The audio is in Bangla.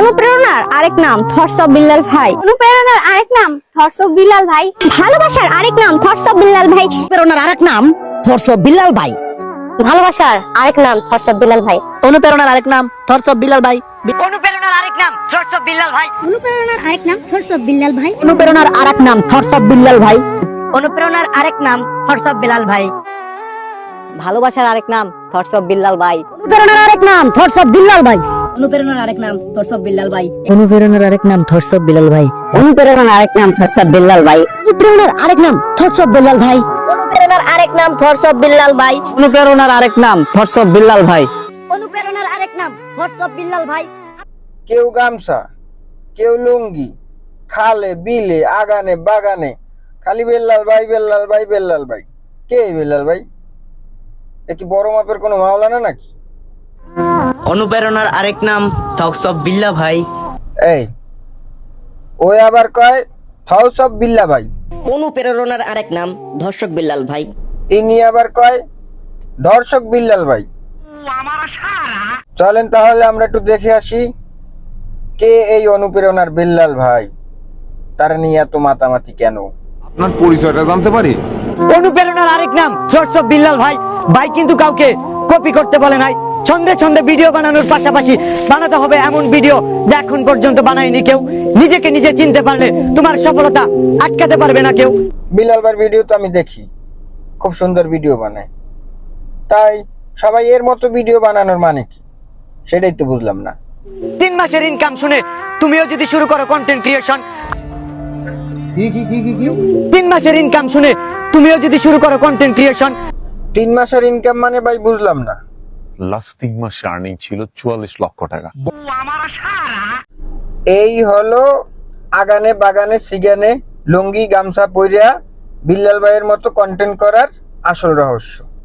অনুপ্রেরণার আরেক নাম থটস অফ বিল্লাল ভাই। অনুপ্রেরণার আরেক নাম থটস অফ বিল্লাল ভাই। ভালোবাসার আরেক নাম থটস অফ বিল্লাল ভাই। অনুপ্রেরণার আরেক নাম থটস অফ বিল্লাল ভাই। ভালোবাসার আরেক নাম থটস অফ বিল্লাল ভাই। অনুপ্রেরণার আরেক নাম থটস অফ বিল্লাল ভাই। অনুপ্রেরণার আরেক নাম থটস অফ বিল্লাল ভাই। অনুপ্রেরণার আরেক নাম থটস অফ বিল্লাল ভাই। অনুপ্রেরণার আরেক নাম থটস অফ বিল্লাল ভাই। অনুপ্রেরণার আরেক নাম থটস অফ বিল্লাল ভাই। ভালোবাসার আরেক নাম থটস অফ বিল্লাল ভাই। অনুপ্রেরণার আরেক নাম থটস অফ বিল্লাল ভাই। অনুপ্রেরণার আরেক নাম থটস অফ বিল্লাল ভাই। অনুপ্রেরণার আরেক নাম থটস অফ বিল্লাল ভাই। অনুপ্রেরণার আরেক নাম থটস অফ বিল্লাল ভাই। অনুপ্রেরণার আরেক নাম থটস অফ বিল্লাল ভাই। অনুপ্রেরণার আরেক নাম থটস অফ বিল্লাল ভাই। অনুপ্রেরণার আরেক নাম থটস অফ বিল্লাল ভাই। অনুপ্রেরণার আরেক নাম থটস অফ বিল্লাল ভাই। কেউ গামছা, কেউ লুঙ্গি, খালে বিলে আগানে বাগানে খালি বেল্লাল ভাই বেল্লাল ভাই বেল্লাল ভাই। কে এই বেল্লাল ভাই? এ কি বড় মাপের কোনো মাওলানা নাকি? অনুপ্রেরণার আরেক নাম থটস অফ বিল্লাহ ভাই। এই ওই আবার কয় থটস অফ বিল্লা ভাই। অনুপ্রেরণার আরেক নাম ধর্ষক বিল্লাল ভাই। ইনি আবার কয় দর্শক বিল্লাল ভাই। চলেন তাহলে আমরা একটু দেখে আসি কে এই অনুপ্রেরণার বিল্লাল ভাই, তারা নিয়ে এত মাতামাতি কেন? আপনার পরিচয়টা জানতে পারি? অনুপ্রেরণার আরেক নাম থটস অফ বিল্লাল ভাই। ভাই কিন্তু কাউকে কপি করতে বলে নাই। ছন্দে ছন্দে ভিডিও বানানোর পাশাপাশি বানাতে হবে এমন ভিডিও যা এখন পর্যন্ত বানায়নি কেউ। নিজেকে নিজে চিনতে পারলে তোমার সফলতা আটকাতে পারবে না কেউ। বিল্লাল ভাইয়ের ভিডিও তো আমি দেখি, খুব সুন্দর ভিডিও বানায়, তাই সবাই এর মতো ভিডিও বানানোর মানে কি সেটাই তো বুঝলাম না। 3 মাসের ইনকাম শুনে তুমিও যদি শুরু করো কন্টেন্ট ক্রিয়েশন। 3 মাসের ইনকাম শুনে তুমিও যদি শুরু করো কন্টেন্ট ক্রিয়েশন। 3 মাসের ইনকাম মানে ভাই বুঝলাম না। লাস্ট 3 মাসে আর্নিং ছিল 44 লক্ষ টাকা। এই হলো আগানে বাগানে সিগানে লুঙ্গি গামছা পইরা বিল্লাল ভাইয়ের মতো কন্টেন্ট করার আসল রহস্য।